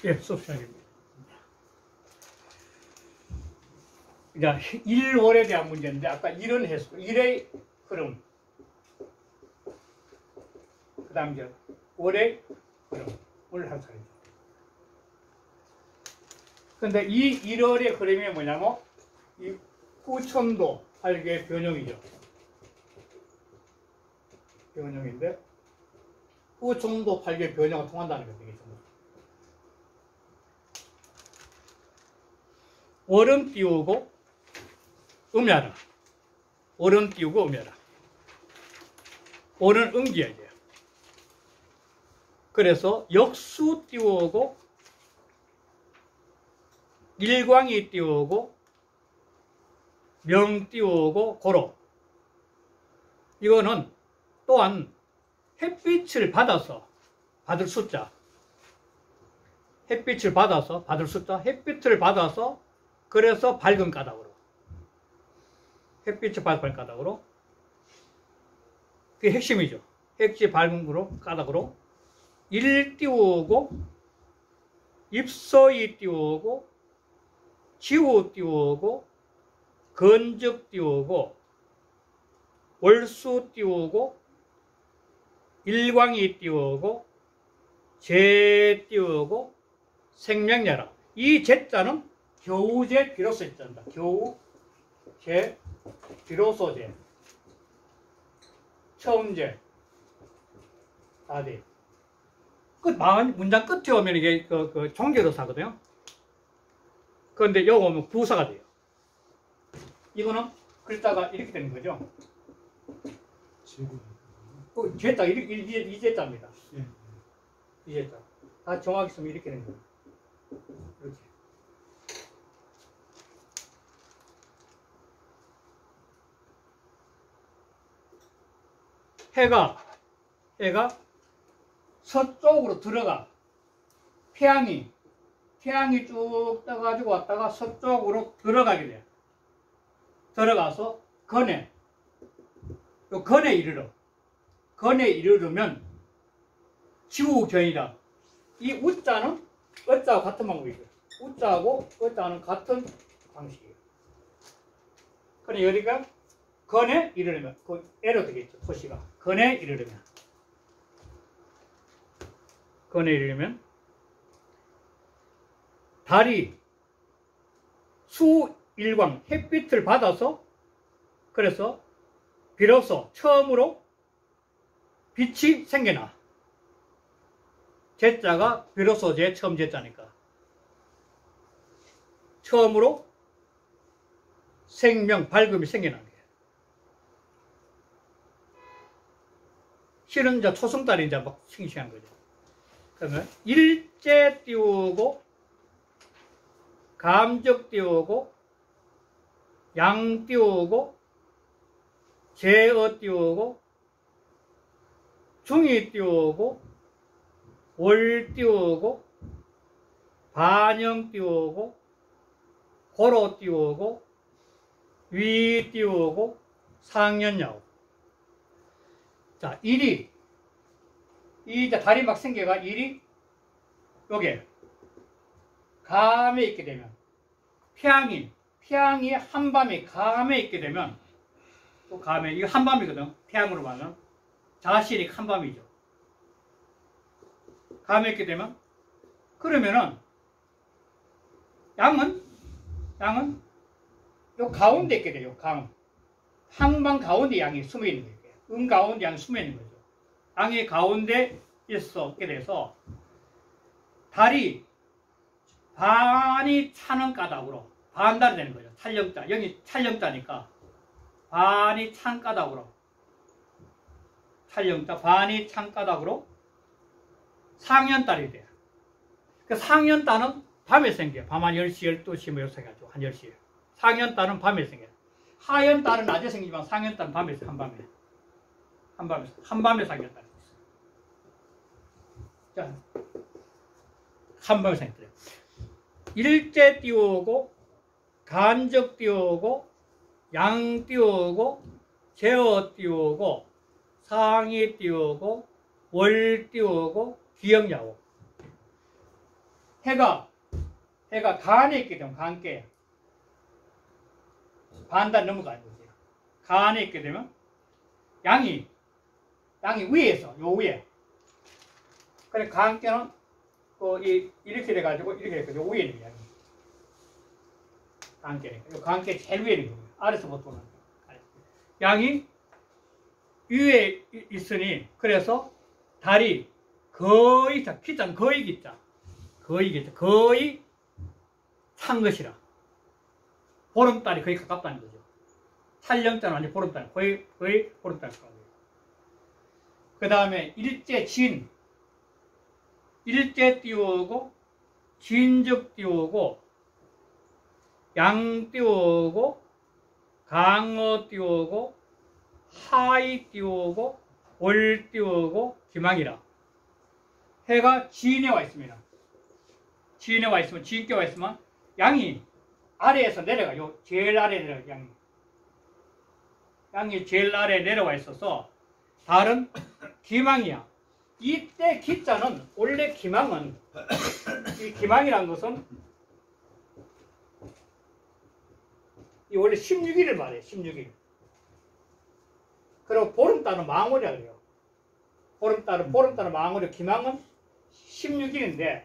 예, 수업 시작입니다. 자, 1월에 대한 문제인데, 아까 1은 했고, 1의 흐름. 그 다음 이제, 월의 흐름을 한 차례죠. 근데 이 1월의 흐름이 뭐냐면, 이 후천도 활개의 변형이죠. 변형인데, 후천도 활개의 변형을 통한다는 거죠, 이게. 월은 띄우고 음야라. 월은 띄우고 음야라. 월은 음기야 돼요. 그래서 역수 띄우고 일광이 띄우고 명 띄우고 고로. 이거는 또한 햇빛을 받아서 받을 숫자. 햇빛을 받아서 받을 숫자. 햇빛을 받아서 그래서 밝은 까닭으로. 햇빛이 밝은 까닭으로. 그게 핵심이죠. 햇빛이 밝은 까닭으로. 일 띄우고, 입서이 띄우고, 지우 띄우고, 건적 띄우고, 월수 띄우고, 일광이 띄우고, 재 띄우고, 생명야라. 이 제자는 겨우제 비로소 있단다. 겨우제 비로소제 처음제 다돼. 문장 끝에 오면 이게 그 종교도사거든요. 그런데 여기 오면 부사가 돼요. 이거는 글자가 이렇게 되는 거죠. 제자 이 제자입니다. 이 제자 다 정확히 쓰면 이렇게 되는 거예요. 이렇게. 해가 서쪽으로 들어가. 태양이 쭉 떠가지고 왔다가 서쪽으로 들어가게 돼. 들어가서 건에 이르르면 지우견이다. 이 우자는 어자하고 같은 방법이죠. 우자하고 어자는 같은 방식이에요. 그럼 여기가 건에 이르려면, 그 에러 되겠죠, 토시가. 건에 이르려면, 달이 수일광, 햇빛을 받아서, 그래서 비로소 처음으로 빛이 생겨나. 제자가 비로소 처음 제자니까. 처음으로 생명, 밝음이 생겨나는 거예요. 실은 이제 초승달이 이제 막 싱싱한 거죠. 그러면 일제 띄우고, 감적 띄우고, 양 띄우고, 제어 띄우고, 중이 띄우고, 월 띄우고, 반영 띄우고, 고로 띄우고, 위 띄우고, 상년야오. 자, 일이, 이제 달이 막 생겨가 일이, 요게, 감에 있게 되면, 태양이 한밤에 감에 있게 되면, 또 감에, 이거 한밤이거든. 태양으로 말하면. 자실이 한밤이죠. 감에 있게 되면, 그러면은, 양은 요 가운데 있게 돼요. 항방 가운데 양이 숨어 있는 거예요. 가운데 양이 숨어 있는 거죠. 양이 가운데 있게 돼서 달이 반이 차는 까닭으로 반달이 되는 거죠. 찰령자. 여기 찰령자니까 반이 찬 까닭으로 찰령자 반이 찬 까닭으로 상현달이 돼요. 그 상현달은 밤에 생겨요. 밤 한 10시, 12시 뭐 이렇게 생겨가지고 한 10시에. 상현달은 밤에 생겨요. 하현달은 낮에 생기지만 상현달은 밤에 한밤에 상현달이 있어요. 자, 한밤에 생겼어요. 일제 띄우고, 간적 띄우고, 양 띄우고, 제어 띄우고, 상이 띄우고, 월 띄우고, 기역야오. 해가 가안에 있기 때문에 가안께 반달 넘어가는 거지. 가안에 있게 되면 양이 위에서 요 위에. 그래 가안께는 이렇게 돼가지고 이렇게 돼가지고 요 위에 있는 양이. 가안께. 요 가안께 제일 위에 있는 거예요. 아래서부터는 양이 위에 있으니 그래서 달이 거의 기자는 거의 기자. 거의 찬 것이라. 보름달이 거의 가깝다는 거죠. 찰령자는 아니 보름달, 거의 보름달 가까워요. 그 다음에 일제 띄우고, 진적 띄우고, 양 띄우고, 강어 띄우고, 하이 띄우고, 월 띄우고, 기망이라. 해가 진에 와 있습니다. 진에 와 있으면, 진께 와 있으면, 양이 아래에서 내려가요. 제일 아래에 내려가, 양이 제일 아래에 내려와 있어서, 달은 기망이야. 이때 기자는, 원래 기망은, 이 기망이라는 것은, 이 원래 16일을 말해요, 16일. 그리고 보름달은 망월이라 그래요. 보름달은 망월이고, 기망은 16일인데,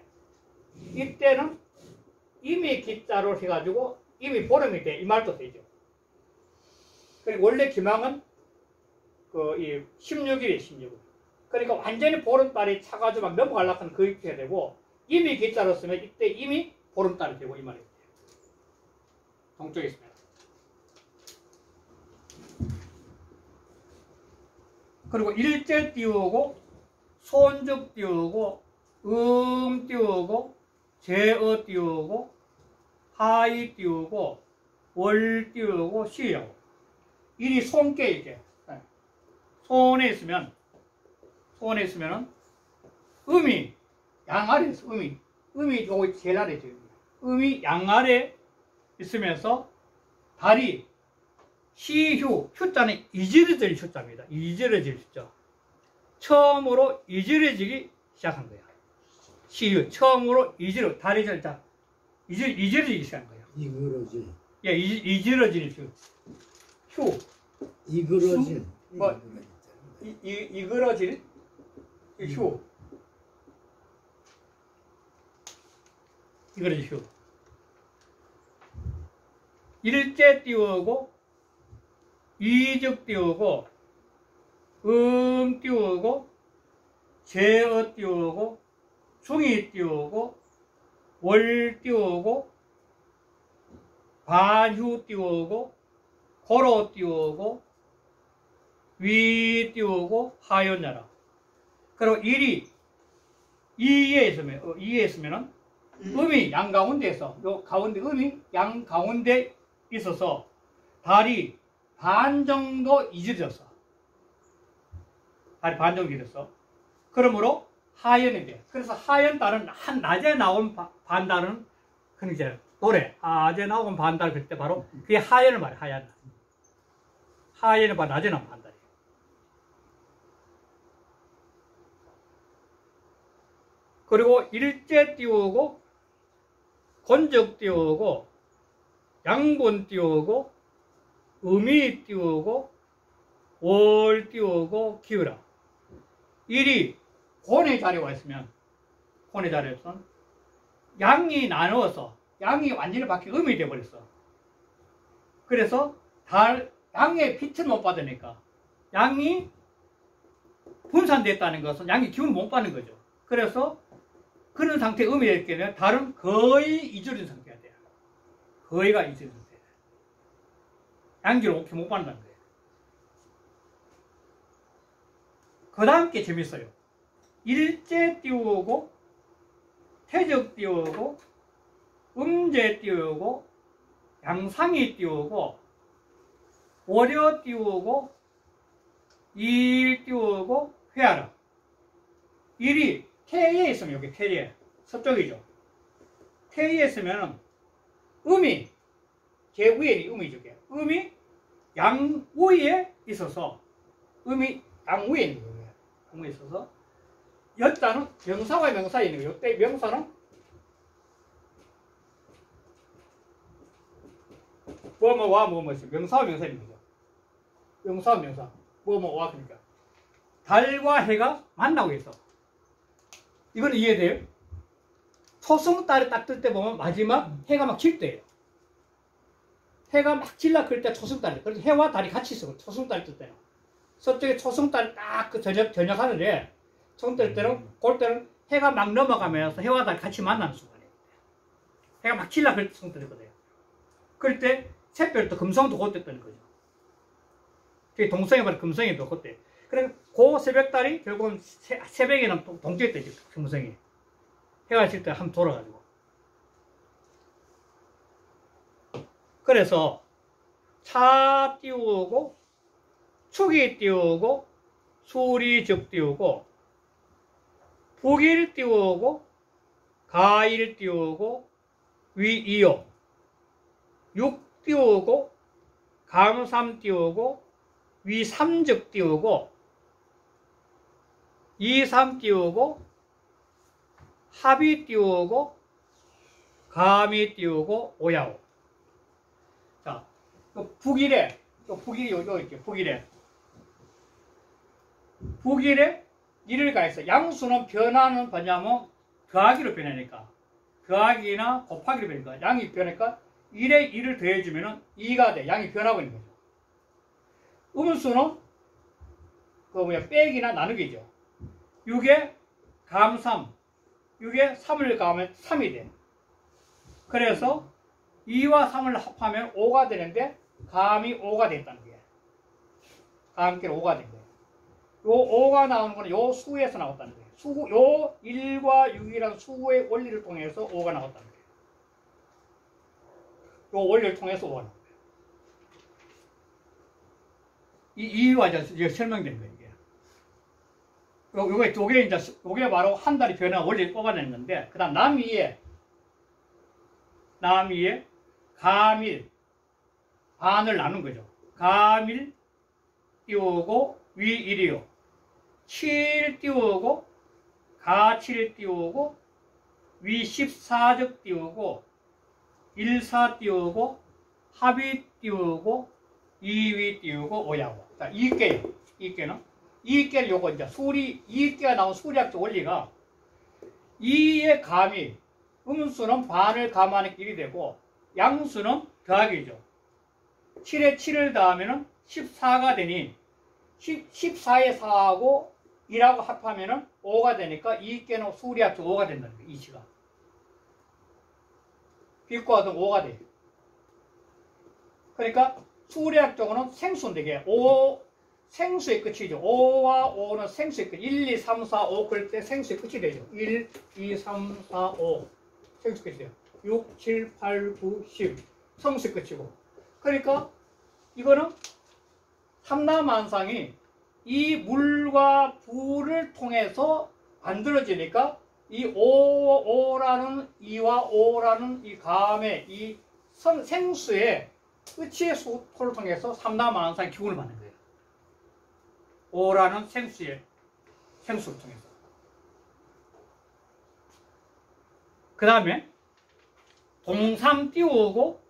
이때는 이미 기자로 해가지고 이미 보름이 돼. 이 말도 되죠. 그리고 원래 기망은 이 16일이에요, 16일. 그러니까 완전히 보름달이 차가지고 막 넘어가려고 하면 그렇게 되고, 이미 기자로 쓰면 이때 이미 보름달이 되고, 이 말이에요. 동쪽에 있습니다. 그리고 일제 띄우고, 손적 띄우고, 띄우고, 제어 띄우고, 하이 띄우고, 월 띄우고, 시라고. 일이 손께 이렇게. 손에 있으면은, 음이 양 아래 있어, 음이 요거 제일 아래 있죠. 음이 양 아래 있으면서, 달이 휴자는 이지러질 휴자입니다. 이지러질 휴자. 처음으로 이지러지기 시작한 거야. 처음으로 달이 이지러지기 시작한 거야. 이그러질. 예, 이지러질 휴. 이그러질. 이그러질 휴. 이그러질 휴. 일제 띄우고, 이적 띄우고, 띄우고, 제어 띄우고, 중이 띄우고, 월 띄우고, 반휴 띄우고, 고로 띄우고, 위 띄우고, 하연야라. 그리고 일이 이에 있으면은 음이 양 가운데에서, 요 가운데 음이 양 가운데 있어서 달이 반 정도 이질졌어. 달이 반 정도 이질졌어. 그러므로 하연이 돼. 그래서 하연 달은 한 낮에 나온 반달은 그런 이제 노래. 낮에 나온 반달 그때 바로 그게 하연을 말해. 하연을 바로 낮에 나온 반달이에요. 그리고 일제 띄우고, 건적 띄우고, 양본 띄우고, 음이 띄우고, 월 띄우고, 기울라. 일이 곤의 자리에 와 있으면, 양이 나누어서, 양이 완전히 바뀌어 음이 되어버렸어. 그래서 양의 빛을 못 받으니까, 양이 분산됐다는 것은 양이 기운을 못 받는 거죠. 그래서 그런 상태에 음이 될 경우에 달은 거의 이절인 상태가 돼요. 거의가 이절인 상태예요. 양기를 못 받는다는 거예요. 그 다음 게 재밌어요. 일제 띄우고, 태적 띄우고, 음제 띄우고, 양상이 띄우고, 월여 띄우고, 일 띄우고, 회하라. 일이 태에 있으면, 여기 태에, 서쪽이죠. 태에 있으면, 음이, 제 위에 음이 저게. 음이 양 위에 있어서, 음이 양 위에 있는 거예요. 양 위에 있어서, 여자는 명사와 명사에 있는 거예요. 이때 명사는 뭐뭐와 뭐뭐 있어요. 명사와 명사인 거죠. 명사와 명사. 뭐뭐와 그러니까. 달과 해가 만나고 있어. 이거는 이해돼요? 초승달이 딱 뜰 때 보면 마지막 해가 막 질 때예요. 해가 막 질라 그럴 때 초승달이. 그래서 해와 달이 같이 있어. 초승달이 뜰 때는. 서쪽에 초승달이 딱 그 저녁 하늘에 초승달 때는 그럴 때는 해가 막 넘어가면서 해와 달이 같이 만나는 순간이에요. 해가 막 질라 그럴 때 초승달이거든요. 그럴 때 새별도 금성도 그때 뜨는 거죠. 동성이 바로 금성이도 그때. 그래 그 새벽달이 결국은 새벽에는 동쪽에 뜨죠. 금성이. 해가 질 때 한번 돌아가지고. 그래서 차 띄우고 축이 띄우고 수리 적 띄우고 북일 띄우고 가일 띄우고 위이요 육 띄우고 감삼 띄우고 위삼적 띄우고 이삼 띄우고 합이 띄우고 감이 띄우고 오야오. 자, 북일에 북일이 요거 있죠. 북일에 일을 가해서 양수는 변화는 뭐냐면 더하기로 변하니까 더하기나 곱하기로 변하니까 양이 변하니까 1에 1을 더해주면은 2가 돼. 양이 변하고 있는 거죠. 음수는 빼기나 나누기죠. 6에 감삼 6에 3을 가하면 3이 돼. 그래서 2와 3을 합하면 5가 되는데 감이 5가 됐다는 거예요. 감끼리 5가 된 거예요. 요 5가 나오는 거는 요 수에서 나왔다는 거예요. 요 1과 6이라는 수의 원리를 통해서 5가 나왔다는 거예요. 요 원리를 통해서 5가 나온 거예요. 이 이유가 이제 설명된 거예요. 요게 두 개, 요게 바로 한 달이 변화 원리를 뽑아내는 건데, 그 다음 남위에 감일, 반을 나눈 거죠. 감일 띄우고 위일이요. 7 띄우고 가7 띄우고 위14적 띄우고 14 띄우고 합이 띄우고 2위 띄우고 오야고. 자, 이께는 이익계는 요거 이제 이익계가 나온 수리학적 원리가 2의 감이 음수는 반을 감하는 길이 되고 양수는 더하기죠. 7에 7을 더하면 14가 되니 14에 4하고 1하고 합하면 5가 되니까 이익계는 수리학적 5가 된다는 거예요. 이치가. 빛과 어떤 5가 돼요. 그러니까 수리학적으로는 생수인데 이게 5 생수의 끝이죠. 5와 5는 생수의 끝. 1, 2, 3, 4, 5 그럴 때 생수의 끝이 되죠. 1, 2, 3, 4, 5 생수 끝이 돼요. 6, 7, 8, 9, 10 성수의 끝이고. 그러니까 이거는 삼라만상이 이 물과 불을 통해서 만들어지니까 이 5라는 2와 5라는 이 감의 이 생수의 끝의 수토를 통해서 삼라만상의 기운을 받는 거예요. 5라는 생수를 통해서. 그 다음에 동삼 띄우고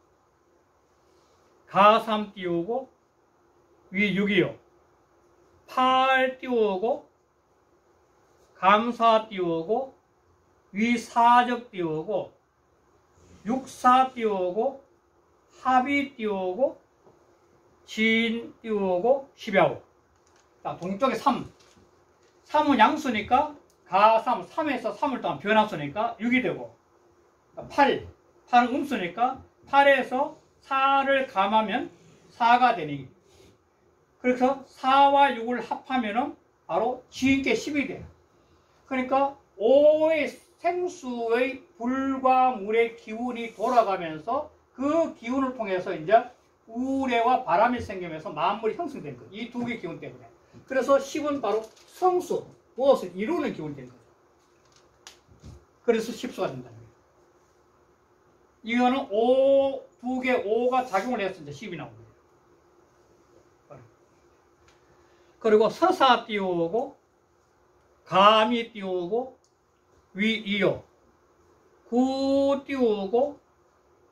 가삼 띄우고 위 6이요. 8 띄우고 감사 띄우고 위 4적 띄우고 6사 띄우고 합이 띄우고 진 띄우고 10야오. 자, 동쪽에 3. 3은 양수니까 가3, 3에서 3을 또한 변화수니까 6이 되고 8, 8은 음수니까 8에서 4를 감하면 4가 되니 그래서 4와 6을 합하면 바로 지인께 10이 돼요. 그러니까 5의 생수의 불과 물의 기운이 돌아가면서 그 기운을 통해서 이제 우레와 바람이 생기면서 만물이 형성된 거예요. 이 두 개의 기운 때문에. 그래서 10은 바로 성수, 무엇을 이루는 기운이 된 거죠. 그래서 10수가 된다는 거예요. 이거는 두 개 5가 작용을 해서 이제 10이 나온 거예요. 그리고 서사 띄우고, 감이 띄우고, 위이요. 구 띄우고,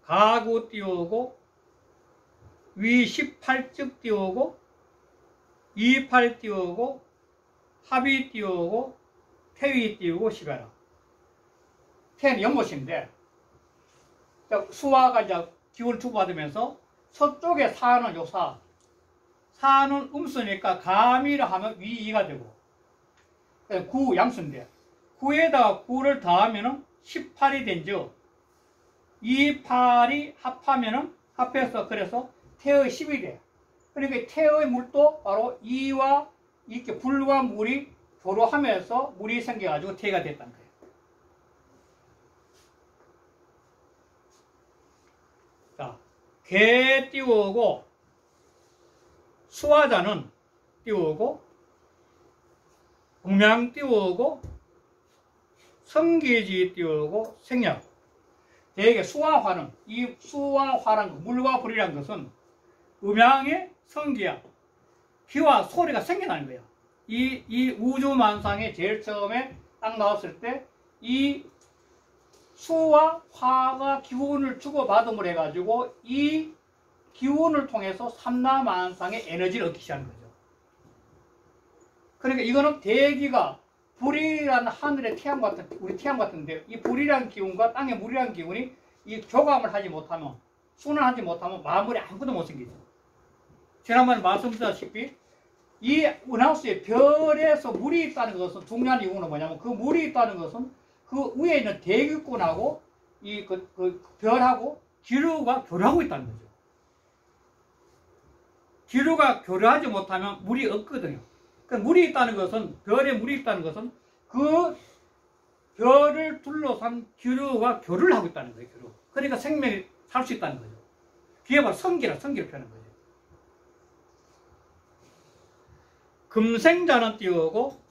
가구 띄우고, 위 18즉 띄우고 28 띄우고 합이 띄우고 태위 띄우고 11화. 태는 연못인데 수화가 이제 기운을 주고받으면서 서쪽에 사는 요사, 사는 음수니까 감이라 하면 위이가 되고, 구 양수인데, 9에다가 9를 더하면은 18이 된즉, 2, 8이 합하면은, 합해서 그래서 태의 10이 돼. 그러니까 태의 물도 바로 이와 이렇게 불과 물이 교류하면서 물이 생겨가지고 태가 됐다는 거예요. 자, 개 띄우고, 수화자는 띄우고, 음양 띄우고, 성기지 띄우고, 생략. 대개 수화화는, 이 수화화란, 물과 불이란 것은 음양의 성기야. 귀와 소리가 생겨나는 거예요. 이 우주만상에 제일 처음에 딱 나왔을 때, 이 수와 화가 기운을 주고받음을 해가지고 이 기운을 통해서 삼라만상의 에너지를 얻기 시작하는 거죠. 그러니까 이거는 대기가 불이라는 하늘의 태양 같은, 우리 태양 같은데 이 불이라는 기운과 땅의 물이라는 기운이 이 교감을 하지 못하면, 순환하지 못하면 마물이 아무것도 못 생기죠. 지난번에 말씀드렸다시피 이 은하수의 별에서 물이 있다는 것은 중요한 이유는 뭐냐면 그 물이 있다는 것은 그 위에 있는 대기권하고 이 별하고 기류가 교류하고 있다는 거죠. 기류가 교류하지 못하면 물이 없거든요. 그러니까 물이 있다는 것은, 별에 물이 있다는 것은 그 별을 둘러싼 기류가 교류를 하고 있다는 거예요. 교류. 그러니까 생명이 살 수 있다는 거죠. 그게 바로 성기를 표현하는 거죠. 금생자는 띄우고,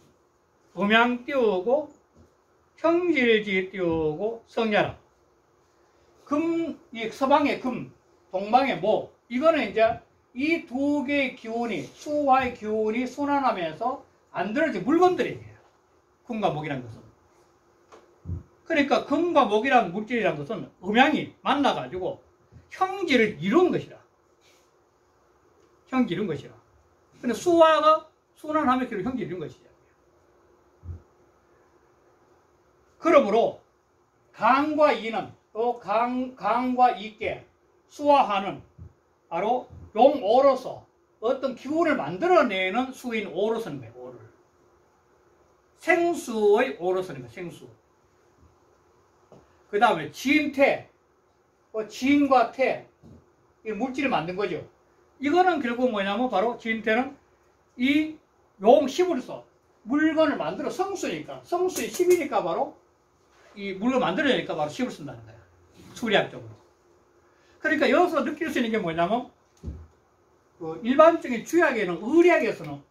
음양 띄우고, 형질지 띄우고, 성야라. 이 서방의 금, 동방의 모, 이거는 이제 이 두 개의 기운이, 수화의 기운이 순환하면서 만들어진 물건들이에요. 금과 목이라는 것은. 그러니까 금과 목이라는 물질이라는 것은 음양이 만나가지고 형질을 이룬 것이라. 형질 이룬 것이라. 근데 수화가 순환하면 그런 형질을 이룬 것이죠. 그러므로 강과 이는 또 강과 이께 수화하는 바로 용오로서 어떤 기운을 만들어내는 수인 오로 쓰는 거예요. 오를. 생수의 오로 쓰는 거예요. 생수. 그 다음에 진태, 진과 태, 이 물질을 만든 거죠. 이거는 결국 뭐냐면 바로 진태는 이 용 10으로서 물건을 만들어 성수니까, 성수의 10이니까 바로 이 물건 만들어내니까 바로 10을 쓴다는 거예요. 수리학적으로. 그러니까 여기서 느낄 수 있는 게 뭐냐면 그 일반적인 주약에는 의리학에서는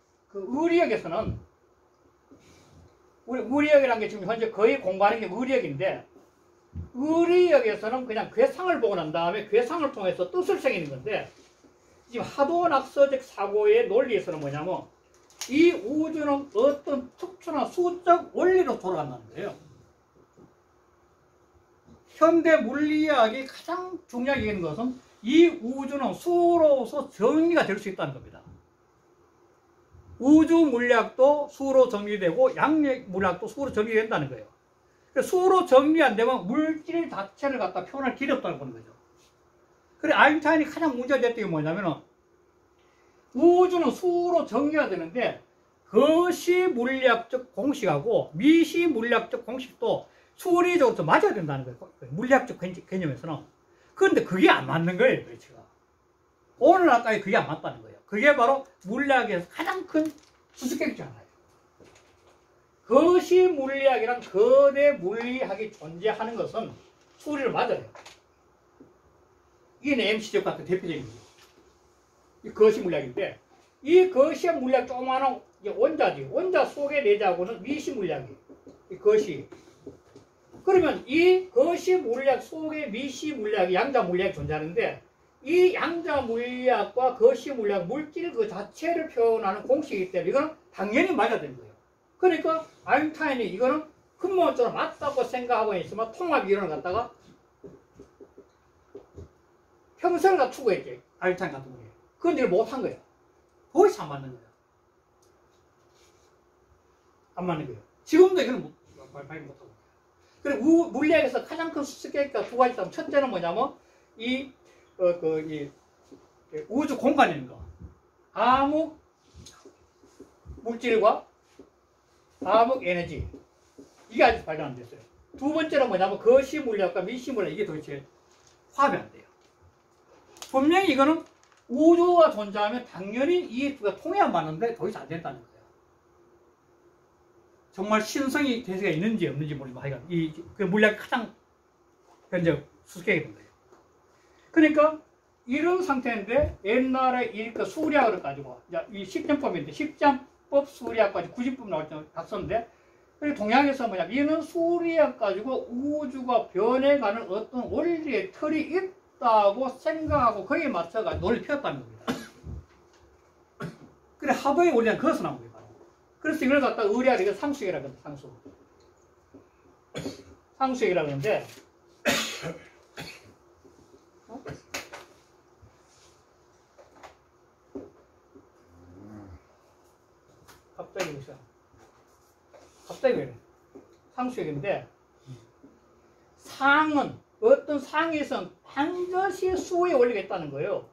우리 의리학이라는 게 지금 현재 거의 공부하는 게 의리학인데 의리학에서는 그냥 괴상을 보고 난 다음에 괴상을 통해서 뜻을 새기는 건데 지금 하도낙서적 사고의 논리에서는 뭐냐면 이 우주는 어떤 특殊한 수적 원리로 돌아간다는 거예요. 현대 물리학이 가장 중요하게 얘기하는 것은 이 우주는 수로서 정리가 될 수 있다는 겁니다. 우주 물리학도 수로 정리되고 양력 물리학도 수로 정리된다는 거예요. 수로 정리 안 되면 물질 자체를 갖다 표현할 길이 없다는 거죠. 그래 아인슈타인이 가장 문제가 됐던 게 뭐냐면 우주는 수로 정리가 되는데 거시 물리학적 공식하고 미시 물리학적 공식도 수리적으로 좀 맞아야 된다는 거예요. 물리학적 개념에서는. 그런데 그게 안 맞는 거예요. 도대체가. 오늘날까지 그게 안 맞다는 거예요. 그게 바로 물리학에서 가장 큰 수수께끼 중 하나예요. 거시 물리학이란 거대 물리학이 존재하는 것은 수리를 맞아요. 이게 MC적 같은 대표적인 거예요. 이 거시 물리학인데 이 거시 물리학 조그마한 원자지. 원자 속에 내자하고는 미시 물리학이에요. 이 거시. 그러면 이 거시 물리학 속에 미시 물리학이 양자 물리학이 존재하는데 이 양자 물리학과 거시 물리학 물질 그 자체를 표현하는 공식이기 때문에 이거는 당연히 맞아야 되는 거예요. 그러니까 아인슈타인이 이거는 근본적으로 맞다고 생각하고 있으면 통합 이론을 갖다가 평생을 다 추구했지. 아인슈타인 같은 경우에. 그건 일 못한 거예요. 도대체 안 맞는 거예요. 안 맞는 거예요. 지금도 이거는 발표 못하고. 그리고 물리학에서 가장 큰 수수께끼가 두 가지 있다면, 첫째는 뭐냐면, 이 우주 공간에 있는 거. 암흑 물질과 암흑 에너지. 이게 아직 발견 안 됐어요. 두 번째는 뭐냐면, 거시 물리학과 미시 물리학, 이게 도대체 화합이 안 돼요. 분명히 이거는 우주가 존재하면 당연히 이 두가 통해야 맞는데 도대체 안 된다는 거예요. 정말 신성이 대세가 있는지 없는지 모르지만 하여간 그 물리학이 가장 현재 수수께끼가 된 거예요. 그러니까 이런 상태인데 옛날에 그 수리학을 가지고 이 식전법인데 식전법 수리학까지 90분 나올 때 갔었는데 동양에서 뭐냐 이는 수리학 가지고 우주가 변해가는 어떤 원리의 틀이 있다고 생각하고 거기에 맞춰가 논리 펴었다는 겁니다. 그래 하버의 원리는 거기서 나온 거예요. 그래서 이걸 갖다 의뢰하는 게 상수액이라고 합니다. 상수. 상수액이라고 하는데 갑자기 보세요. 갑자기 왜 상수액인데 상은 어떤 상에선 반드시 수의 원리가 있다는 거예요.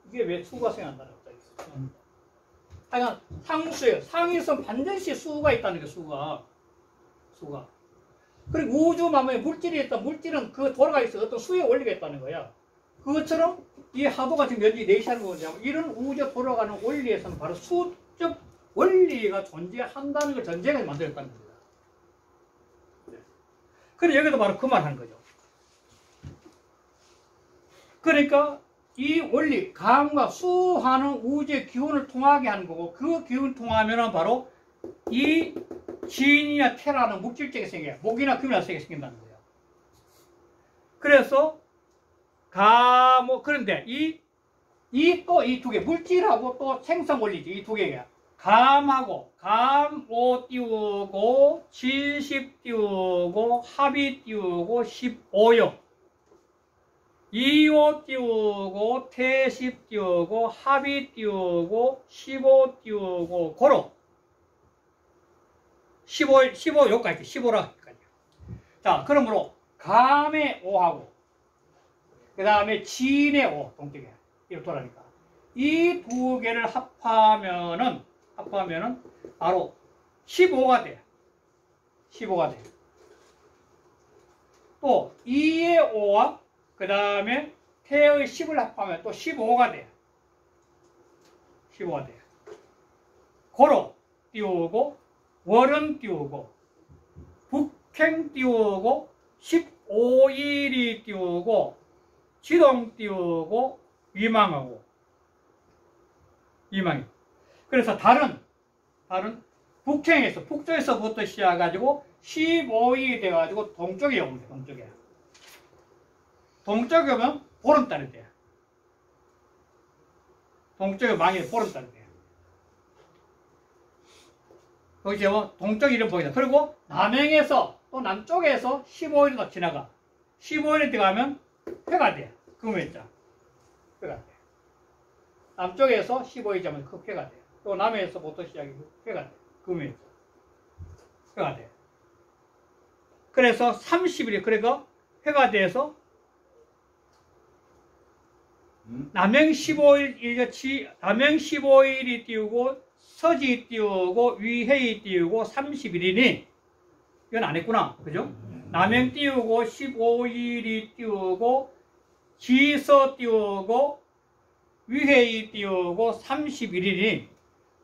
이게 왜 수가 생각난다는 갑자기. 하여간 상수예요. 상에선 반드시 수가 있다는 게 수가. 그리고 우주 만물에 물질이 있다. 물질은 그 돌아가 있어 어떤 수의 원리가 있다는 거야. 그것처럼 이 하버가 지금 연지 내시하는 거냐면 이런 우주 돌아가는 원리에서는 바로 수적 원리가 존재한다는 걸 전제가 만들었다는 겁니다. 그래서 여기도 바로 그 말 하는 거죠. 그러니까 이 원리, 감과 수하는 우주의 기운을 통하게 하는 거고 그 기운을 통하면 바로 이 진이나 테라는 물질적인 세계, 목이나 금이나 세계가 생긴다는 거예요. 그래서 그런데 이 두 개, 물질하고 또 생성 원리지, 이 두 개가 감하고 감5 띄우고 70 띄우고 합이 띄우고 15요 2호 띄우고 태10 띄우고 합이 띄우고 15 띄우고 고로 15 여기까지 15라 자 그러므로 감의 5하고 그 다음에 진의 5 동쪽에 이렇게 돌아가니까 이 두 개를 합하면은 바로 15가 돼. 15가 돼. 또 2의 5와 그 다음에 태의 10을 합하면 또 15가 돼. 15가 돼. 고로 띄우고 월은 띄우고 북행 띄우고 15일이 띄우고 지동 띄우고 위망하고 위망이. 그래서 달은 북쪽에서부터 시작해가지고 15일이 돼가지고 동쪽에 옵니다. 동쪽에 오면 보름달이 돼요. 동쪽에 망이 보름달이 돼요. 거기 지금 동쪽 이름 보이다. 그리고 남행에서 또 남쪽에서 15일이 더 지나가. 15일이 들어가면 회가 돼. 금회자. 회가 돼. 남쪽에서 15일 자면 그 회가 돼. 또 남해에서부터 시작이고 회가 돼. 금회자. 회가 돼. 그래서 30일이 그러니까 회가 돼서 남행 15일이 띄우고 서지 띄우고 위해이 띄우고 30일이니 이건 안 했구나. 그죠? 남행 띄우고 15일이 띄우고 지서 띄우고 위해이 띄우고 31일이니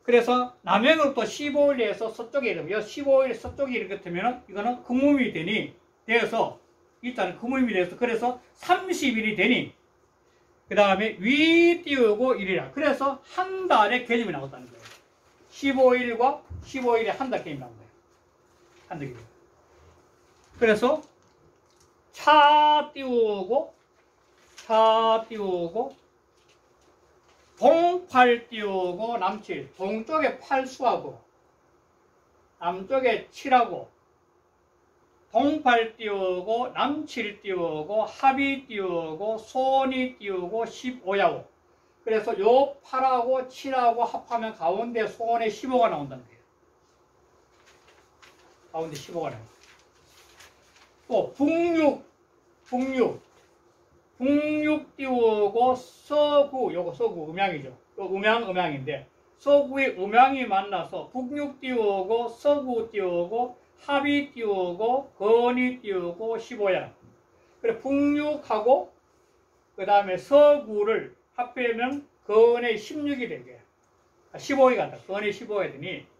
그래서 남행으로부터 15일에서 서쪽에 이르면 15일 서쪽에 이렇게 되면 이거는 금음이 되니 되어서 일단은 금음이 돼서 그래서 30일이 되니 그 다음에 위 띄우고 1이라. 그래서 한 달의 개념이 나왔다는 거예요. 15일과 15일에 한 달 개념이 나온 거예요. 한 달 개념. 그래서 차 띄우고 동팔 띄우고 남칠. 동쪽에 8수하고 남쪽에 7하고 동팔 띄우고 남칠 띄우고 합이 띄우고 손이 띄우고 15야고 그래서 요 8하고 7하고 합하면 가운데 소원의 15가 나온다는 거예요. 가운데 15가 나와요. 또 북육 띄우고 서구, 요거 서구 음양이죠. 요 음양인데 서구의 음양이 만나서 북육 띄우고 서구 띄우고 합이 띄우고 건이 띄우고 15야. 그래 북육하고 그 다음에 서구를 합하면 건의 16이 되게 15이 간다. 건의 15가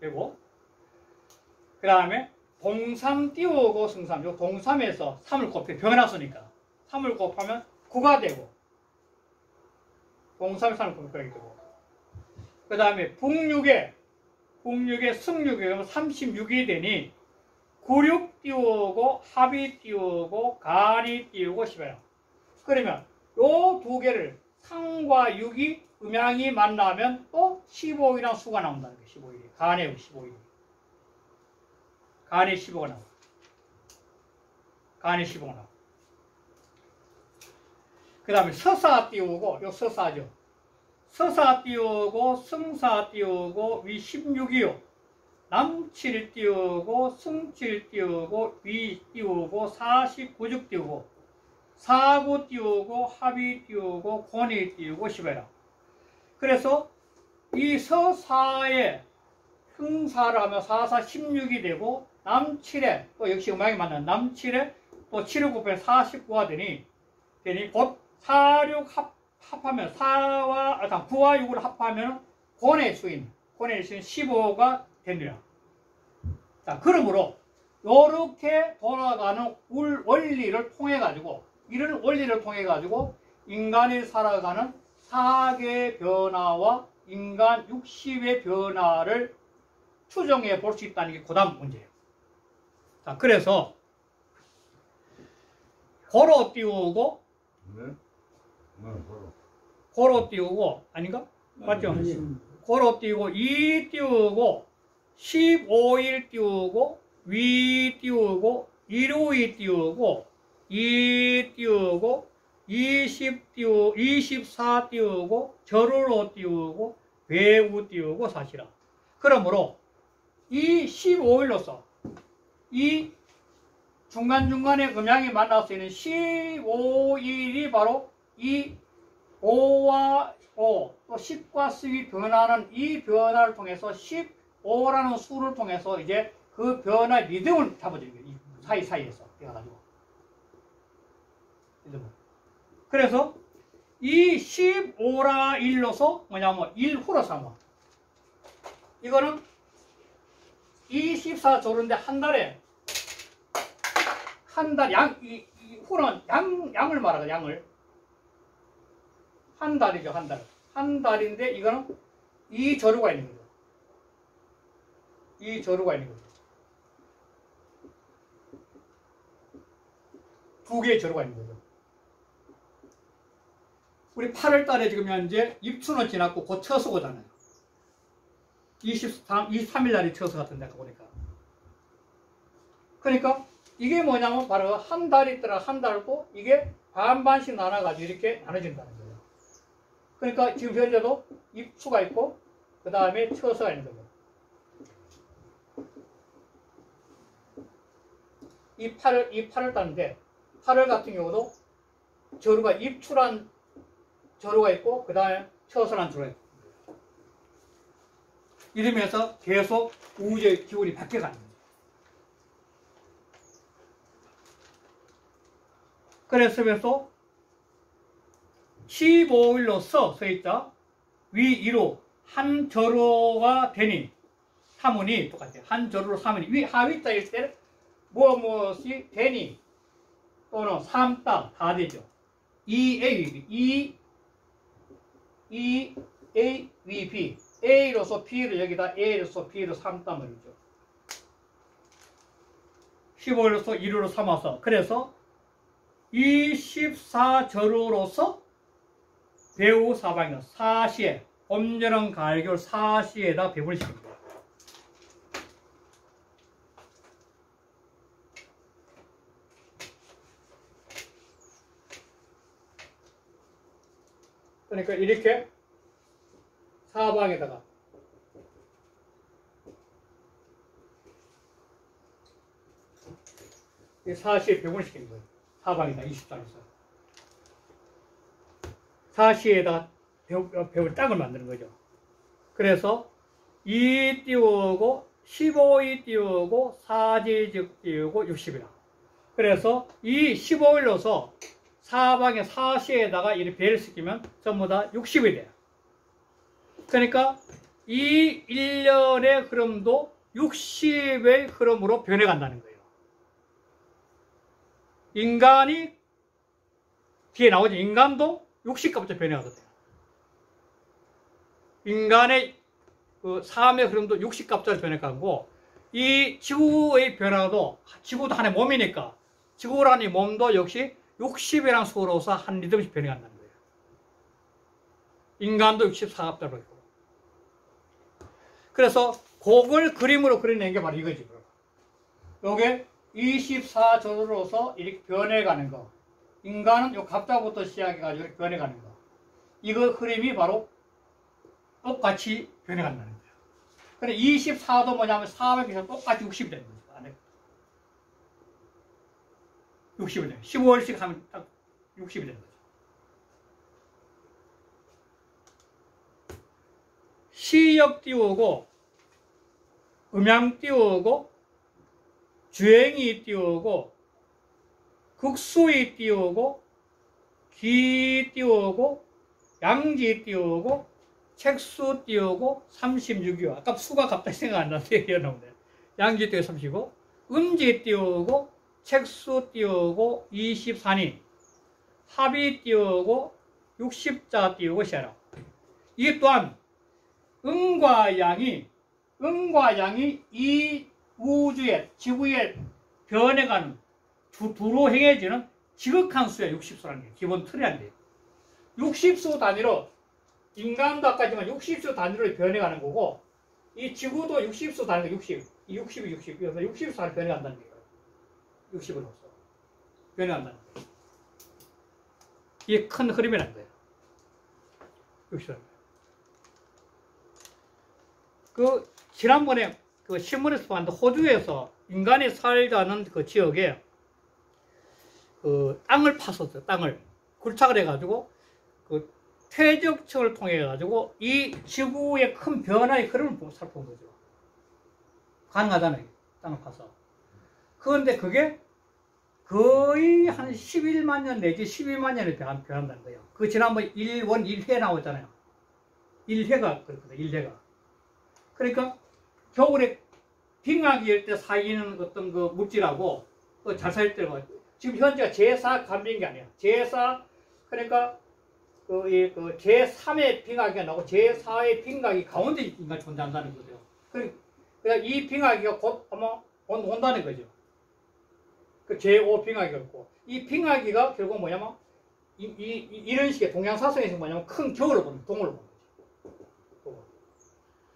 되고 그 다음에 동삼 띄우고 승삼. 요 동삼에서 3을 곱해 변화수니까 3을 곱하면 9가 되고 동삼에 3을 곱하게 되고 그 다음에 북육에 승육에 36이 되니 96 띄우고 합이 띄우고 간이 띄우고 10이에요. 그러면 요 두 개를 상과 6이 음양이 만나면 또 15이라는 수가 나온다는 거예요. 15일이. 간의 15일이. 간의 15가 나와. 간의 15가 나와. 그 다음에 서사 띄우고, 요 서사죠. 서사 띄우고, 승사 띄우고, 위 16이요. 남칠 띄우고, 승칠 띄우고, 위 띄우고, 49juk 띄우고, 사구 띄우고, 합이 띄우고, 권이 띄우고, 10이라. 그래서 이 서사에 흥사를 하면 4사 16이 되고, 남칠에, 또 역시 음악이 맞는 남칠에 또 7을 곱해 49가 되니 곧 4, 6 합하면 9와 6을 합하면 권의 수인 15가 됩니다. 자, 그러므로 이렇게 돌아가는 원리를 통해 가지고 이런 원리를 통해 가지고 인간이 살아가는 사계 변화와 인간 60의 변화를 추정해 볼 수 있다는 게 그다음 문제예요. 자, 그래서 고로 띄우고 고로 띄우고 아닌가? 맞죠? 고로 띄우고 2 띄우고 15일 띄우고 위 띄우고 1위 띄우고 2 띄우고 20 띄우고 24 띄우고 절으로 띄우고 배우 띄우고 사시라. 그러므로 이 15일로서 이 중간중간에 음양이 만날 수 있는 15일이 바로 이 5와 5, 또 10과 10이 변하는 이 변화를 통해서 15라는 수를 통해서 이제 그 변화의 리듬을 잡아주는 거예요. 이 사이사이에서. 해가지고. 그래서 이 15라 1로서 뭐냐면 1후로 삼아. 이거는 24조르인데 한 달에 이 후는 양을 말하거든요. 양을 한 달이죠. 한 달인데 이거는 이 조류가 있는 거죠. 이 조류가 있는 거죠. 두 개의 조류가 있는 거죠. 우리 8월 달에 지금 현재 입춘은 지났고 곧 처수고잖아요. 23일 날이 처수 같은데 아까 보니까. 그러니까 이게 뭐냐면 바로 한 달이 있더라. 한 달도 이게 반반씩 나눠가지고 이렇게 나눠진다는 거예요. 그러니까 지금 현재도 입추가 있고 그 다음에 처수가 있는 거죠. 이 8월 달인데 8월 같은 경우도 저루가 입추란 저루가 있고 그 다음에 처수란 저루가 있고 이러면서 계속 우주의 기운이 바뀌어가는 거예요. 그래서 15일로 서있다. 위 2로 한 저로가 되니 사문이 똑같아요. 한 저로로 사문이 위 하위자일 때 무엇이 되니 또는 3따 다 되죠. EAVB EAVB A로서 B를 여기다 A로서 B로 3따 말이죠. 15일로서 1호로 삼아서 그래서 24절호로서 배우 사방이나 사시에 엄연한 갈결 사시에다 배분을 시킵니다. 그러니까 이렇게 사방에다가 사시에 병원시킨 거예요. 사방에다 24에서. 사시에다가 배울 땅을 만드는 거죠. 그래서 2 띄우고 15이 띄우고 4지즉 띄우고 60이라. 그래서 이 15를 넣어서 사방에 사시에다가 이렇게 배를 시키면 전부 다 60이 돼요. 그러니까 이 1년의 흐름도 60의 흐름으로 변해간다는 거예요. 인간이 뒤에 나오죠. 인간도 60값부터 변해가거든요. 인간의 그 삶의 흐름도 60값부터 변해가고 이 지구의 변화도 지구도 하나의 몸이니까 지구라는 몸도 역시 60이라는 수로서 한 리듬씩 변해간다는 거예요. 인간도 64값대로 있고. 그래서 그걸 그림으로 그려낸 게 바로 이거지. 요게 24조로서 이렇게 변해가는 거. 인간은 요 갑자부터 시작해가지고 이렇게 변해가는 거. 이거 흐름이 바로 똑같이 변해간다는 거예요. 근데 24도 뭐냐면 400에서 똑같이 60이 되는 거죠. 안에. 60이 돼요. 15월씩 하면 딱 60이 되는 거죠. 시역 띄우고, 음양 띄우고, 주행이 띄우고, 극수이 띄우고, 기 띄우고, 양지 띄우고, 책수 띄우고, 36이요. 아까 수가 갑자기 생각 안 나는데, 이어나오네. 양지 띄우고 30이고, 음지 띄우고, 책수 띄우고, 24니, 합이 띄우고, 60자 띄우고, 시하라. 이 또한, 음과 양이 이 우주에, 지구에 변해가는 두로 행해지는 지극한 수야 60수라는 게 기본 틀이란 게. 60수 단위로, 인간도 아까 했지만 60수 단위로 변해가는 거고, 이 지구도 60수 단위로 60. 이 60이 60. 그래서 60수 단위로 변해간다는 거예요. 60으로서. 변해간다는 거예요. 이게 큰 흐름이라는 거예요. 60수. 지난번에 그 신문에서 봤는데, 호주에서 인간이 살자는 그 지역에 그 땅을 팠었어요. 땅을. 굴착을 해가지고, 그 퇴적층을 통해가지고, 이 지구의 큰 변화의 흐름을 살펴본 거죠. 가능하잖아요. 땅을 파서. 그런데 그게 거의 한 11만 년 내지 12만 년에 변한다는 거예요. 그 지난번에 1회 나오잖아요. 1회가 그렇거든요. 1회가. 그러니까 겨울에 빙하기일 때 사귀는 어떤 그 물질하고 잘 살 때고 지금 현재가 제4 감비인 게 아니야. 제4 그러니까 그 제3의 빙하기가 나오고 제4의 빙하기 가운데 인간이 존재한다는 거죠. 그러니까 이 빙하기가 곧 아마 온다는 거죠. 그 제5 빙하기가 있고 이 빙하기가 결국 뭐냐면 이런 식의 동양사성에서 뭐냐면 큰 겨울을 보는 동물을 보는 거죠.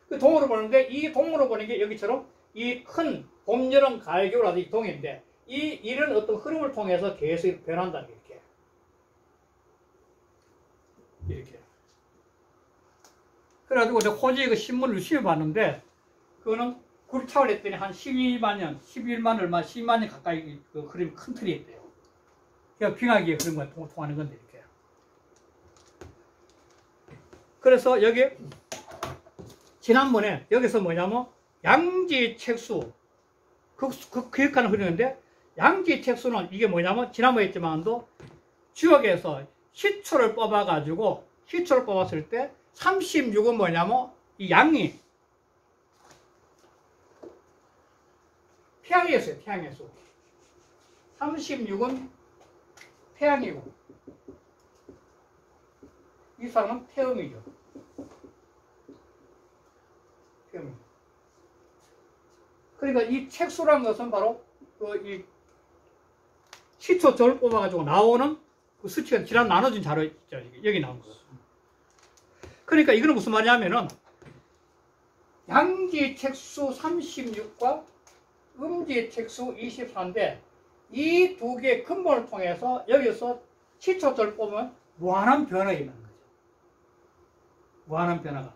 그 동으로 보는데 이 동으로 보는 게 여기처럼 이 큰 봄, 여름, 가을, 겨울 하는 이 동인데 이런 어떤 흐름을 통해서 계속 변한다는 게 이렇게. 그래가지고 내가 호주에 그 신문을 유심히 봤는데 그거는 굴착을 했더니 한 12만 년, 11만 얼마, 12만 년 가까이 그 흐름이 큰 틀이 있대요. 그러니까 빙하기의 흐름과 통하는 건데 이렇게. 그래서 여기 지난번에 여기서 뭐냐면 양지책수 기획하는 흐름인데 양지책수는 이게 뭐냐면 지난번에 했지만도 지역에서 시초를 뽑아가지고 시초를 뽑았을 때 36은 뭐냐면 이 양이 태양의 수예요. 태양의 수. 36은 태양이고 이 사람은 태음이죠. 그러니까 이 책수라는 것은 바로 이 시초절을 뽑아가지고 나오는 그 수치가 지난 나눠진 자료 있죠. 여기 나온 거. 그러니까 이거는 무슨 말이냐면은 양지 책수 36과 음지 책수 24인데 이 두 개의 근본을 통해서 여기서 시초절 뽑으면 무한한 변화가 있는 거죠. 무한한 변화가.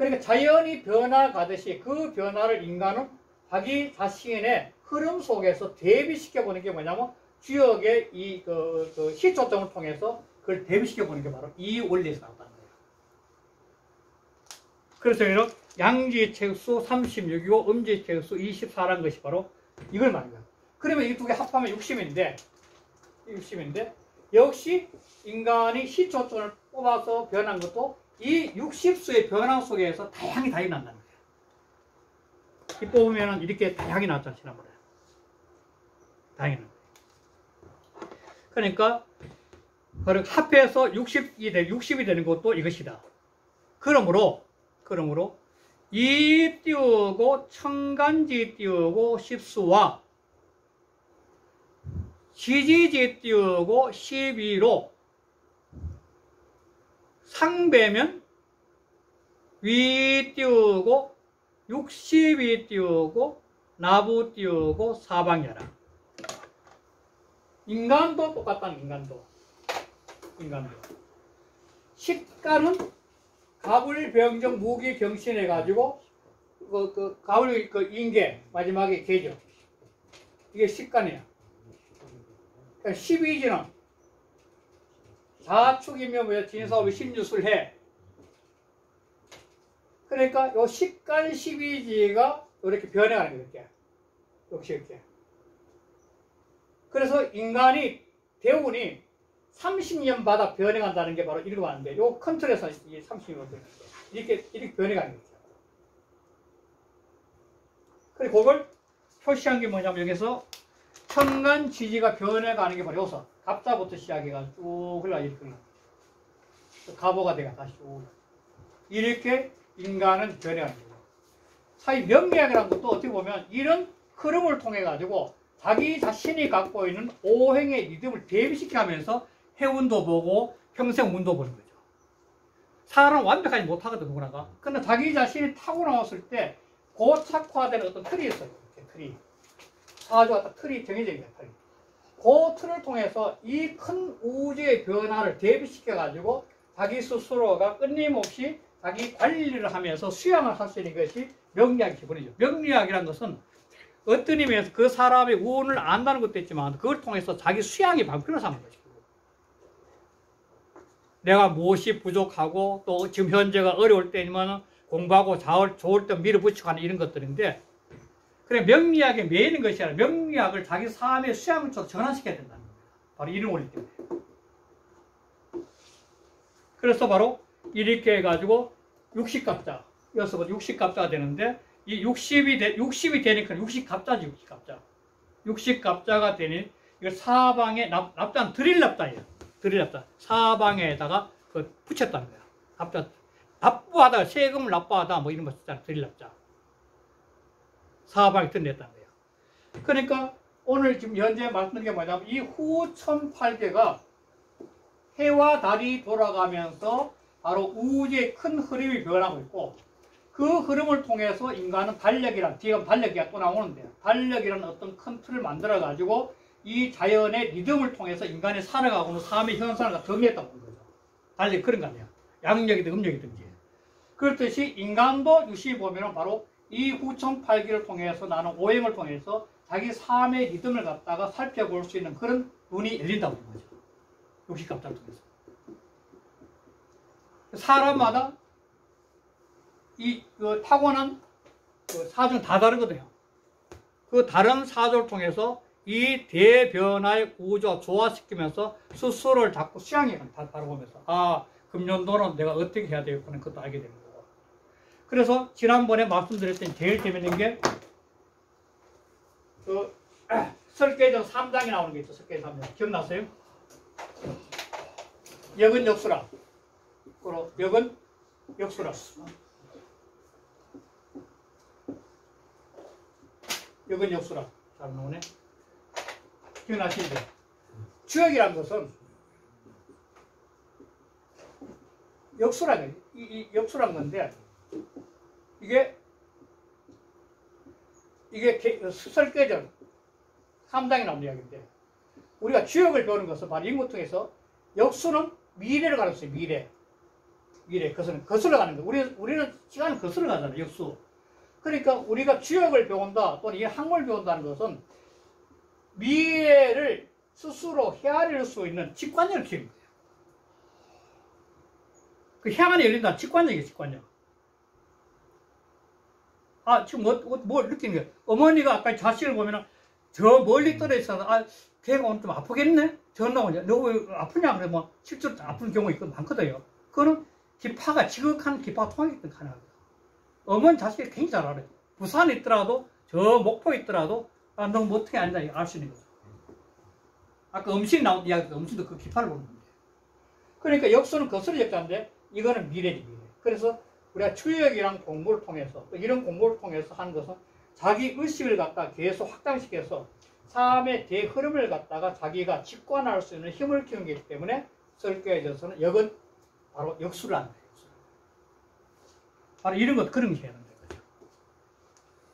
그러니까 자연이 변화가듯이 그 변화를 인간은 자기 자신의 흐름 속에서 대비시켜 보는 게 뭐냐면 주역의 이 시초점을 통해서 그걸 대비시켜 보는 게 바로 이 원리에서 나왔다는 거예요. 그래서 이런 양지책수 36이고 음지책수 24라는 것이 바로 이걸 말합니다. 그러면 이 두 개 합하면 60인데 역시 인간이 시초점을 뽑아서 변한 것도 이 60수의 변화 속에서 다양히 난다는 거예요. 이 뽑으면 이렇게 다양히 나왔잖아요. 지난번에. 다양히 나왔어요. 그러니까 합해서 60이 되는 것도 이것이다. 그러므로 이 띄우고 청간지 띄우고 십수와 지지지 띄우고 12로 상배면 위 띄우고 60이 띄우고 나부 띄우고 사방이라. 인간도 똑같다는 인간도. 식간은 가불병정 무기경신해 가지고 가불 인계 마지막에 개죠. 이게 식간이야. 그러니까 12지는 자축이면 뭐야? 진사업이 신유술해. 그러니까 요 식간 12지가 이렇게 변해가는 거예요. 이렇게. 역시 이렇게. 그래서 인간이 대운이 30년 마다 변해간다는 게 바로 이러고 하는데 요 큰 틀에서 이 30년 이렇게 변해가는 거죠. 그리고 그걸 표시한 게 뭐냐면 여기서 천간 지지가 변해가는 게 바로 여기서 갑자부터 시작해가지고 쭉 흘러 이렇게 흘러. 가보가 돼가 다시 쭉 이렇게 인간은 변해가는 거예요. 사실 명리학이라는 것도 어떻게 보면 이런 흐름을 통해 가지고 자기 자신이 갖고 있는 오행의 리듬을 대비시켜가면서 해운도 보고 평생 운도 보는 거죠. 사람은 완벽하지 못하거든 누구나가. 근데 자기 자신이 타고나왔을 때 고착화되는 어떤 틀이 있어요. 이렇게 틀이. 사주가 딱 틀이 정해져 있는 틀이. 그 틀을 통해서 이 큰 우주의 변화를 대비시켜가지고 자기 스스로가 끊임없이 자기 관리를 하면서 수양을 할 수 있는 것이 명리학의 기본이죠. 명리학이라는 것은 어떤 의미에서 그 사람의 운을 안다는 것도 있지만 그걸 통해서 자기 수양의 방편을 삼는 것이고 내가 무엇이 부족하고 또 지금 현재가 어려울 때면 공부하고 좋을 때 밀어붙이고 하는 이런 것들인데 그래 명리학에 매이는 것이 아니라 명리학을 자기 삶의 수양을 전환시켜야 된다는 겁니다. 바로 이런 원리 때문에. 그래서 바로 이렇게 해가지고 60갑자 여기서 60갑자가 되는데 이 60이 되니까 60갑자지 60갑자가 되니 이걸 사방에 납자는 드릴납자예요. 드릴납자 사방에다가 붙였다는 거야. 납자 납부하다 세금을 납부하다 뭐 이런 거 쓰잖아. 드릴납자 사방에 드러냈다는 거예요. 그러니까 오늘 지금 현재 말씀드린 게 뭐냐면 이 후 1008개가 해와 달이 돌아가면서 바로 우주의 큰 흐름이 변하고 있고 그 흐름을 통해서 인간은 달력이란 지금 달력이 또 나오는데요. 달력이라는 어떤 큰 틀을 만들어 가지고 이 자연의 리듬을 통해서 인간이 살아가고 있는 삶의 현상을 정리했다고 보는 거죠. 달력 그런 거 아니에요. 양력이든 음력이든지. 그렇듯이 인간도 유심히 보면 바로 이 후천팔기를 통해서 나는 오행을 통해서 자기 삶의 리듬을 갖다가 살펴볼 수 있는 그런 눈이 열린다고 보는 거죠. 60갑자를 통해서. 사람마다 이 타고난 사주는 다 다르거든요. 그 다른 사주를 통해서 이 대변화의 우주와 조화시키면서 스스로를 자꾸 수양해가는 바라보면서 아 금년도는 내가 어떻게 해야 되겠구나 그것도 알게 되는 거고. 그래서 지난번에 말씀드렸던 제일 재밌는 게 설계전 3장이 나오는 게 있죠. 설계전 3장 기억나세요? 역은 역수라. 역은 역수라. 역은 역수라. 잘 나오네. 기억나시죠? 주역이라는 것은 역수라는 이 역수란 건데 이게 설계전 3장에 나오는 이야기인데 우리가 주역을 배우는 것은 바로 인구통에서 역수는 미래를 가르쳐요. 미래. 미래 거슬러가는 거. 우리는 시간을 거슬러가잖아요. 역수. 그러니까 우리가 주역을 배운다 또는 이 학문을 배운다는 것은 미래를 스스로 헤아릴 수 있는 직관력을 키우는 거예요. 그 향안이 열린다. 직관력이에요. 직관력. 아, 지금 뭘 느끼는 거예요? 어머니가 아까 자식을 보면은 저 멀리 떨어 있어서 걔가 오늘 좀 아프겠네? 전화 오냐? 너 왜 아프냐? 그래 뭐 실제로 아픈 경우 많거든요. 그거는 기파가 지극한 기파가 통하기 때문에 가능합니다. 어머니 자식이 굉장히 잘 알아요. 부산에 있더라도 저 목포에 있더라도 너 뭐 어떻게 앉아 알 수 있는 거죠. 아까 음식 나온 이야기 음식도 그 기파를 보는 거예요. 그러니까 역수는 거슬러 역자인데 이거는 미래지 미래. 그래서 우리가 추역이랑 공부를 통해서 이런 공부를 통해서 하는 것은 자기 의식을 갖다 계속 확장시켜서 삶의 대흐름을 갖다가 자기가 직관할 수 있는 힘을 키우는 거기 때문에 설교에 대해서는 역은 바로 역수를 한다. 바로 이런 것 그런 게 해야 된다.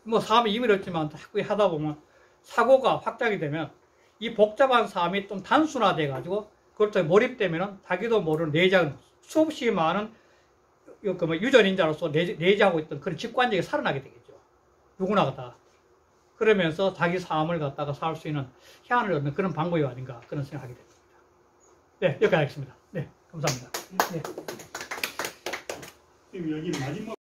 뭐 삶이 의미를 얻지만 자꾸 하다 보면 사고가 확장이 되면 이 복잡한 삶이 좀 단순화돼 가지고 그것도 몰입되면은 자기도 모르는 내장 수없이 많은 유전인자로서 내재하고 있던 그런 직관력이 살아나게 되겠죠. 누구나가 다. 그러면서 자기 삶을 갖다가 살 수 있는 희안을 얻는 그런 방법이 아닌가 그런 생각하게 됩니다. 네, 여기까지 하겠습니다. 네, 감사합니다. 네. 지금 여기 마지막